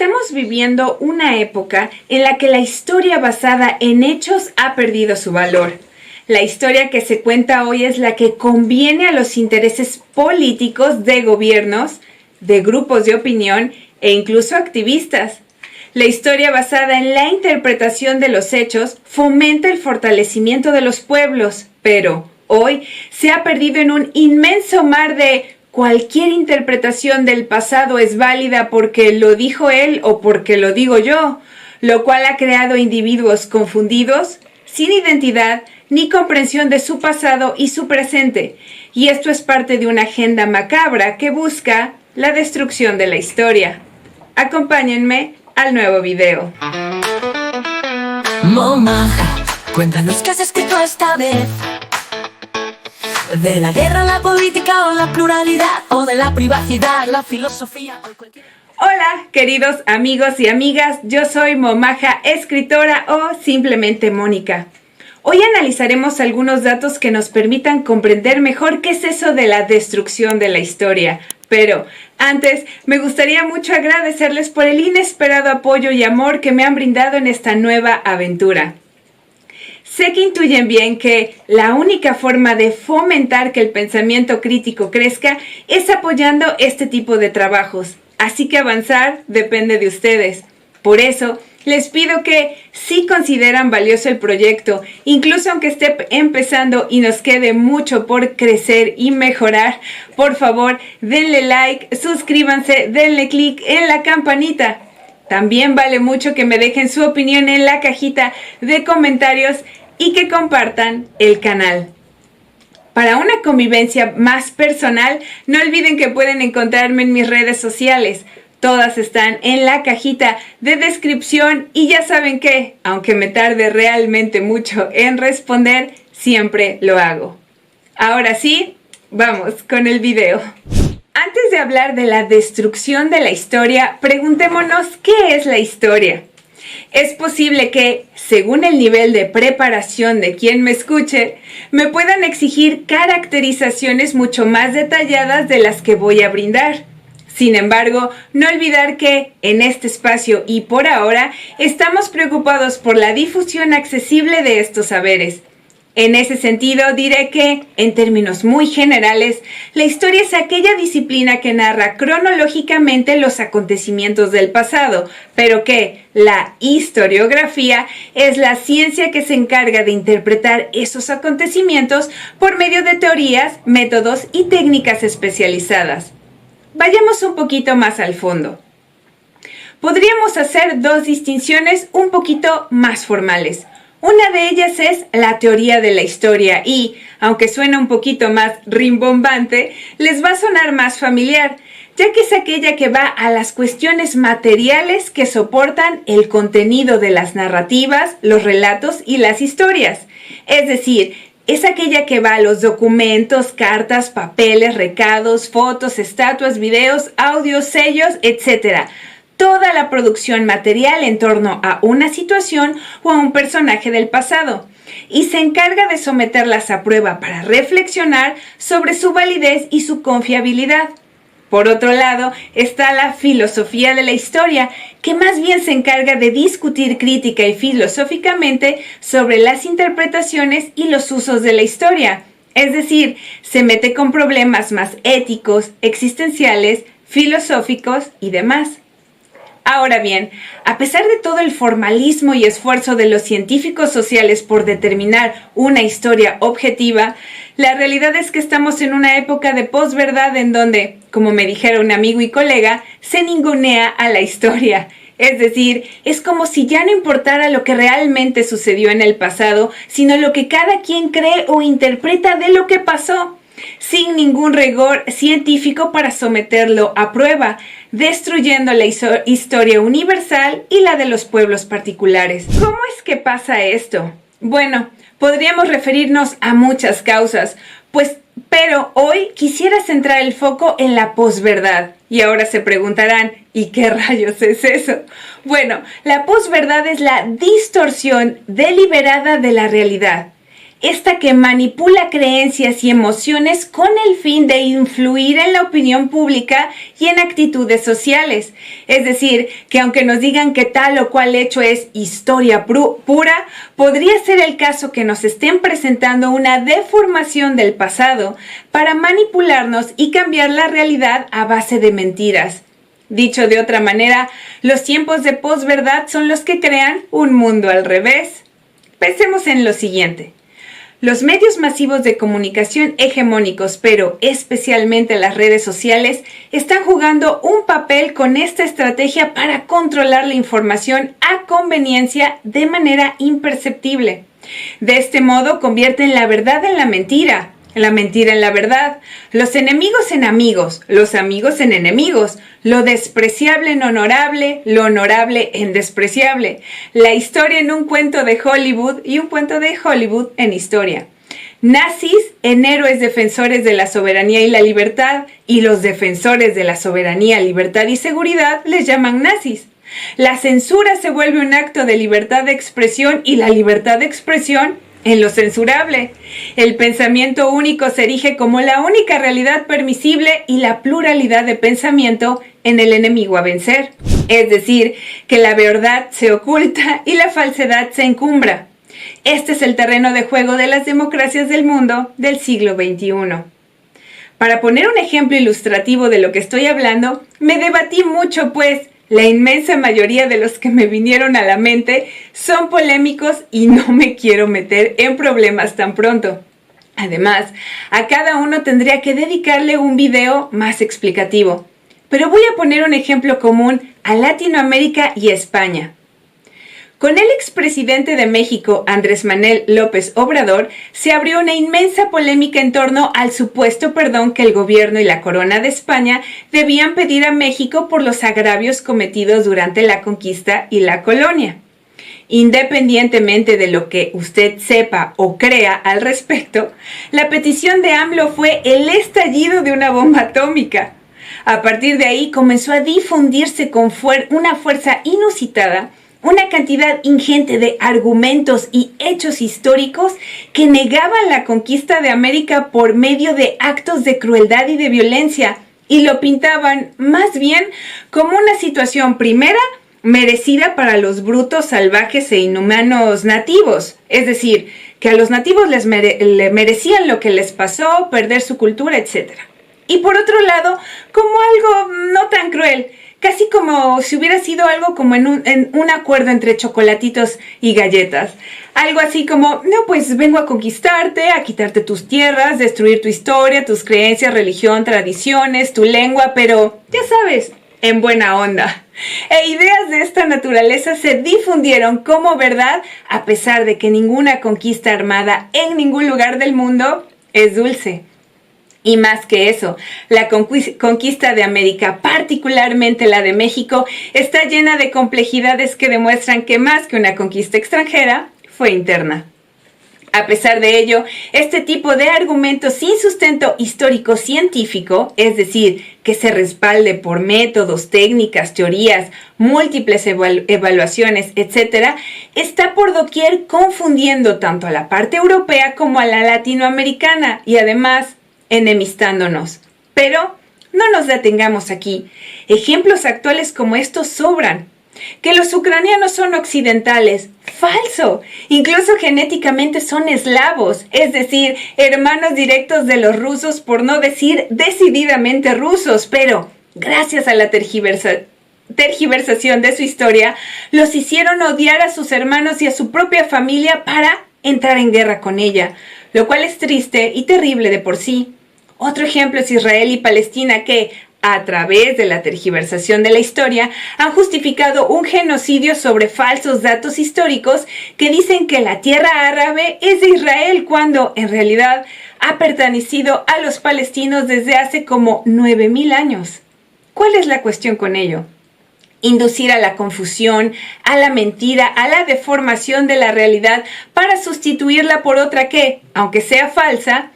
Estamos viviendo una época en la que la historia basada en hechos ha perdido su valor. La historia que se cuenta hoy es la que conviene a los intereses políticos de gobiernos, de grupos de opinión e incluso activistas. La historia basada en la interpretación de los hechos fomenta el fortalecimiento de los pueblos, pero hoy se ha perdido en un inmenso mar de cualquier interpretación del pasado es válida porque lo dijo él o porque lo digo yo, lo cual ha creado individuos confundidos, sin identidad ni comprensión de su pasado y su presente. Y esto es parte de una agenda macabra que busca la destrucción de la historia. Acompáñenme al nuevo video. Momaja, cuéntanos qué has escrito esta vez. De la guerra, la política o la pluralidad, o de la privacidad, la filosofía o cualquier... Hola, queridos amigos y amigas, yo soy Momaja, escritora o simplemente Mónica. Hoy analizaremos algunos datos que nos permitan comprender mejor qué es eso de la destrucción de la historia. Pero antes, me gustaría mucho agradecerles por el inesperado apoyo y amor que me han brindado en esta nueva aventura. Sé que intuyen bien que la única forma de fomentar que el pensamiento crítico crezca es apoyando este tipo de trabajos, así que avanzar depende de ustedes. Por eso, les pido que si consideran valioso el proyecto, incluso aunque esté empezando y nos quede mucho por crecer y mejorar, por favor, denle like, suscríbanse, denle click en la campanita. También vale mucho que me dejen su opinión en la cajita de comentarios y que compartan el canal. Para una convivencia más personal, no olviden que pueden encontrarme en mis redes sociales. Todas están en la cajita de descripción y ya saben que, aunque me tarde realmente mucho en responder, siempre lo hago. Ahora sí, vamos con el video. Antes de hablar de la destrucción de la historia, preguntémonos ¿qué es la historia? Es posible que, según el nivel de preparación de quien me escuche, me puedan exigir caracterizaciones mucho más detalladas de las que voy a brindar. Sin embargo, no olvidar que, en este espacio y por ahora, estamos preocupados por la difusión accesible de estos saberes. En ese sentido, diré que, en términos muy generales, la historia es aquella disciplina que narra cronológicamente los acontecimientos del pasado, pero que la historiografía es la ciencia que se encarga de interpretar esos acontecimientos por medio de teorías, métodos y técnicas especializadas. Vayamos un poquito más al fondo. Podríamos hacer dos distinciones un poquito más formales. Una de ellas es la teoría de la historia y, aunque suena un poquito más rimbombante, les va a sonar más familiar, ya que es aquella que va a las cuestiones materiales que soportan el contenido de las narrativas, los relatos y las historias. Es decir, es aquella que va a los documentos, cartas, papeles, recados, fotos, estatuas, videos, audios, sellos, etc. Toda la producción material en torno a una situación o a un personaje del pasado, y se encarga de someterlas a prueba para reflexionar sobre su validez y su confiabilidad. Por otro lado, está la filosofía de la historia, que más bien se encarga de discutir crítica y filosóficamente sobre las interpretaciones y los usos de la historia. Es decir, se mete con problemas más éticos, existenciales, filosóficos y demás. Ahora bien, a pesar de todo el formalismo y esfuerzo de los científicos sociales por determinar una historia objetiva, la realidad es que estamos en una época de posverdad en donde, como me dijera un amigo y colega, se ningunea a la historia. Es decir, es como si ya no importara lo que realmente sucedió en el pasado, sino lo que cada quien cree o interpreta de lo que pasó, sin ningún rigor científico para someterlo a prueba, destruyendo la historia universal y la de los pueblos particulares. ¿Cómo es que pasa esto? Bueno, podríamos referirnos a muchas causas, pero hoy quisiera centrar el foco en la posverdad. Y ahora se preguntarán, ¿y qué rayos es eso? Bueno, la posverdad es la distorsión deliberada de la realidad. esta que manipula creencias y emociones con el fin de influir en la opinión pública y en actitudes sociales. Es decir, que aunque nos digan que tal o cual hecho es historia pura, podría ser el caso que nos estén presentando una deformación del pasado para manipularnos y cambiar la realidad a base de mentiras. Dicho de otra manera, los tiempos de posverdad son los que crean un mundo al revés. Pensemos en lo siguiente. Los medios masivos de comunicación hegemónicos, pero especialmente las redes sociales, están jugando un papel con esta estrategia para controlar la información a conveniencia de manera imperceptible. De este modo convierten la verdad en la mentira en la verdad, los enemigos en amigos, los amigos en enemigos, lo despreciable en honorable, lo honorable en despreciable, la historia en un cuento de Hollywood y un cuento de Hollywood en historia. Nazis en héroes defensores de la soberanía y la libertad, y los defensores de la soberanía, libertad y seguridad les llaman nazis. La censura se vuelve un acto de libertad de expresión y la libertad de expresión en lo censurable. El pensamiento único se erige como la única realidad permisible y la pluralidad de pensamiento en el enemigo a vencer. Es decir, que la verdad se oculta y la falsedad se encumbra. Este es el terreno de juego de las democracias del mundo del siglo XXI. Para poner un ejemplo ilustrativo de lo que estoy hablando, me debatí mucho, pues la inmensa mayoría de los que me vinieron a la mente son polémicos y no me quiero meter en problemas tan pronto. Además, a cada uno tendría que dedicarle un video más explicativo. Pero voy a poner un ejemplo común a Latinoamérica y España. Con el expresidente de México, Andrés Manuel López Obrador, se abrió una inmensa polémica en torno al supuesto perdón que el gobierno y la corona de España debían pedir a México por los agravios cometidos durante la conquista y la colonia. Independientemente de lo que usted sepa o crea al respecto, la petición de AMLO fue el estallido de una bomba atómica. A partir de ahí comenzó a difundirse con una fuerza inusitada una cantidad ingente de argumentos y hechos históricos que negaban la conquista de América por medio de actos de crueldad y de violencia, y lo pintaban más bien como una situación primera merecida para los brutos, salvajes e inhumanos nativos. Es decir, que a los nativos les merecían lo que les pasó, perder su cultura, etc. Y por otro lado, como algo no tan cruel, casi como si hubiera sido algo como en un acuerdo entre chocolatitos y galletas. Algo así como, no, pues vengo a conquistarte, a quitarte tus tierras, destruir tu historia, tus creencias, religión, tradiciones, tu lengua, pero ya sabes, en buena onda. E ideas de esta naturaleza se difundieron como verdad, a pesar de que ninguna conquista armada en ningún lugar del mundo es dulce. Y más que eso, la conquista de América, particularmente la de México, está llena de complejidades que demuestran que más que una conquista extranjera, fue interna. A pesar de ello, este tipo de argumentos sin sustento histórico científico, es decir, que se respalde por métodos, técnicas, teorías, múltiples evaluaciones, etc., está por doquier confundiendo tanto a la parte europea como a la latinoamericana y además enemistándonos. Pero no nos detengamos aquí. Ejemplos actuales como estos sobran. Que los ucranianos son occidentales, falso. Incluso genéticamente son eslavos, es decir, hermanos directos de los rusos, por no decir decididamente rusos, pero gracias a la tergiversación de su historia, los hicieron odiar a sus hermanos y a su propia familia para entrar en guerra con ella, lo cual es triste y terrible de por sí. Otro ejemplo es Israel y Palestina, que, a través de la tergiversación de la historia, han justificado un genocidio sobre falsos datos históricos que dicen que la tierra árabe es de Israel cuando, en realidad, ha pertenecido a los palestinos desde hace como 9,000 años. ¿Cuál es la cuestión con ello? Inducir a la confusión, a la mentira, a la deformación de la realidad para sustituirla por otra que, aunque sea falsa,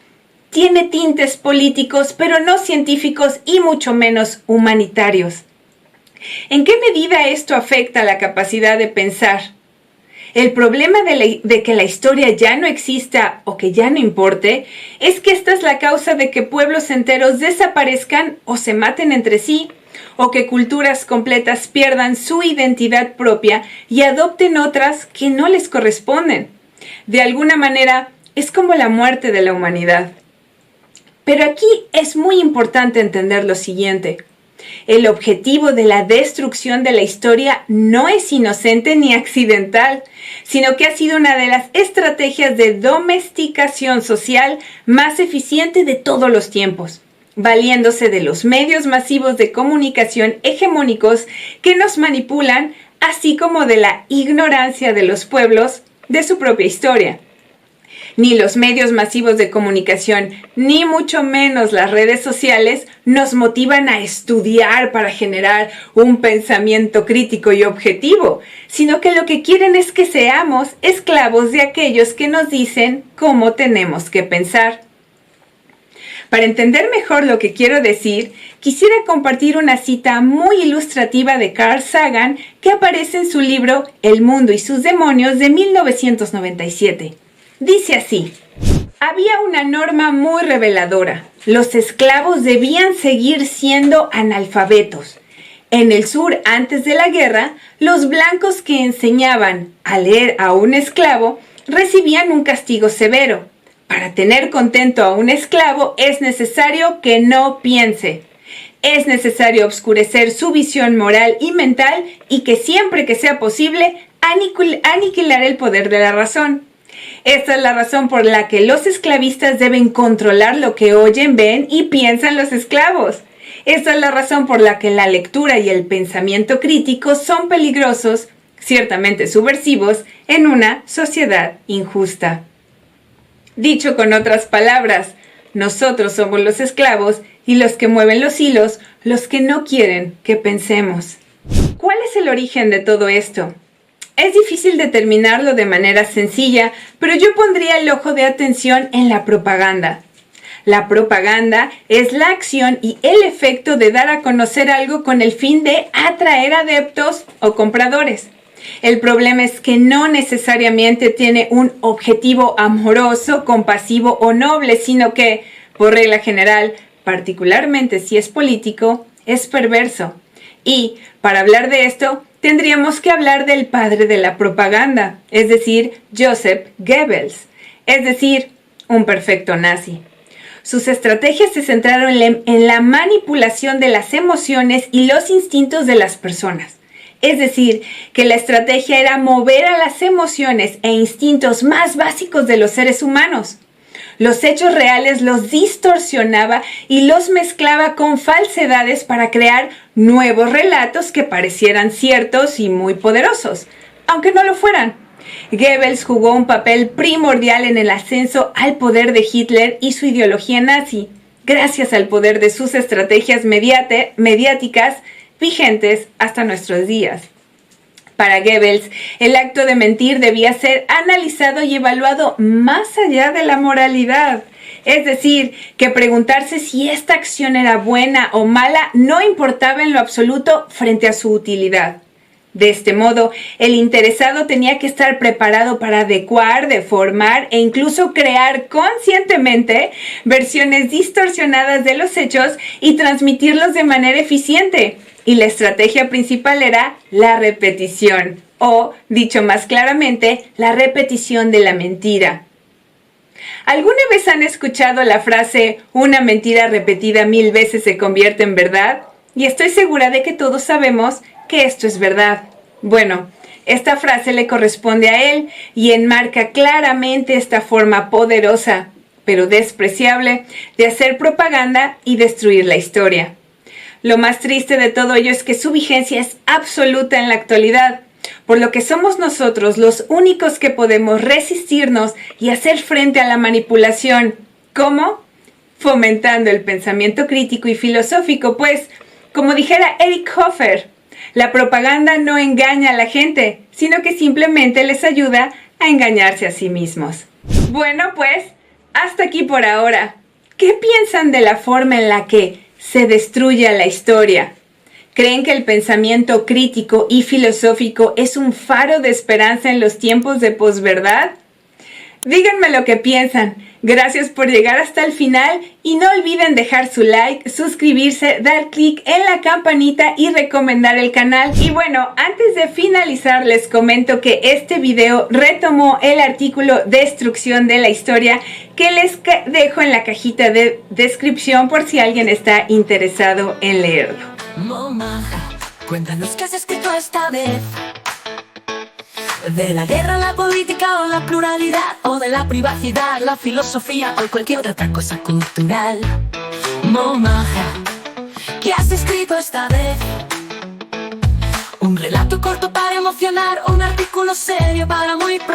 tiene tintes políticos, pero no científicos y mucho menos humanitarios. ¿En qué medida esto afecta la capacidad de pensar? El problema de que la historia ya no exista o que ya no importe es que esta es la causa de que pueblos enteros desaparezcan o se maten entre sí, o que culturas completas pierdan su identidad propia y adopten otras que no les corresponden. De alguna manera, es como la muerte de la humanidad. Pero aquí es muy importante entender lo siguiente. El objetivo de la destrucción de la historia no es inocente ni accidental, sino que ha sido una de las estrategias de domesticación social más eficiente de todos los tiempos, valiéndose de los medios masivos de comunicación hegemónicos que nos manipulan, así como de la ignorancia de los pueblos de su propia historia. Ni los medios masivos de comunicación, ni mucho menos las redes sociales, nos motivan a estudiar para generar un pensamiento crítico y objetivo, sino que lo que quieren es que seamos esclavos de aquellos que nos dicen cómo tenemos que pensar. Para entender mejor lo que quiero decir, quisiera compartir una cita muy ilustrativa de Carl Sagan que aparece en su libro El mundo y sus demonios de 1997. Dice así: había una norma muy reveladora. Los esclavos debían seguir siendo analfabetos. En el sur, antes de la guerra, los blancos que enseñaban a leer a un esclavo recibían un castigo severo. Para tener contento a un esclavo es necesario que no piense. Es necesario obscurecer su visión moral y mental y que siempre que sea posible aniquilar el poder de la razón. Esta es la razón por la que los esclavistas deben controlar lo que oyen, ven y piensan los esclavos. Esta es la razón por la que la lectura y el pensamiento crítico son peligrosos, ciertamente subversivos, en una sociedad injusta. Dicho con otras palabras, nosotros somos los esclavos y los que mueven los hilos, los que no quieren que pensemos. ¿Cuál es el origen de todo esto? Es difícil determinarlo de manera sencilla, pero yo pondría el ojo de atención en la propaganda. La propaganda es la acción y el efecto de dar a conocer algo con el fin de atraer adeptos o compradores. El problema es que no necesariamente tiene un objetivo amoroso, compasivo o noble, sino que, por regla general, particularmente si es político, es perverso. Y, para hablar de esto, tendríamos que hablar del padre de la propaganda, es decir, Joseph Goebbels, es decir, un perfecto nazi. Sus estrategias se centraron en la manipulación de las emociones y los instintos de las personas. Es decir, que la estrategia era mover a las emociones e instintos más básicos de los seres humanos. Los hechos reales los distorsionaba y los mezclaba con falsedades para crear nuevos relatos que parecieran ciertos y muy poderosos, aunque no lo fueran. Goebbels jugó un papel primordial en el ascenso al poder de Hitler y su ideología nazi, gracias al poder de sus estrategias mediáticas vigentes hasta nuestros días. Para Goebbels, el acto de mentir debía ser analizado y evaluado más allá de la moralidad. Es decir, que preguntarse si esta acción era buena o mala no importaba en lo absoluto frente a su utilidad. De este modo, el interesado tenía que estar preparado para adecuar, deformar e incluso crear conscientemente versiones distorsionadas de los hechos y transmitirlos de manera eficiente. Y la estrategia principal era la repetición, o, dicho más claramente, la repetición de la mentira. ¿Alguna vez han escuchado la frase "una mentira repetida 1000 veces se convierte en verdad"? Y estoy segura de que todos sabemos que esto es verdad. Bueno, esta frase le corresponde a él y enmarca claramente esta forma poderosa, pero despreciable, de hacer propaganda y destruir la historia. Lo más triste de todo ello es que su vigencia es absoluta en la actualidad, por lo que somos nosotros los únicos que podemos resistirnos y hacer frente a la manipulación. ¿Cómo? Fomentando el pensamiento crítico y filosófico, pues, como dijera Eric Hoffer, la propaganda no engaña a la gente, sino que simplemente les ayuda a engañarse a sí mismos. Bueno, pues, hasta aquí por ahora. ¿Qué piensan de la forma en la que se destruye la historia? ¿Creen que el pensamiento crítico y filosófico es un faro de esperanza en los tiempos de posverdad? Díganme lo que piensan. Gracias por llegar hasta el final y no olviden dejar su like, suscribirse, dar clic en la campanita y recomendar el canal. Y bueno, antes de finalizar les comento que este video retomó el artículo Destrucción de la Historia que les dejo en la cajita de descripción por si alguien está interesado en leerlo. Momaja, cuéntanos qué has escrito esta vez. De la guerra, la política o la pluralidad, o de la privacidad, la filosofía o cualquier otra cosa cultural. Momaja, ¿qué has escrito esta vez? Un relato corto para emocionar, un artículo serio para muy profundo.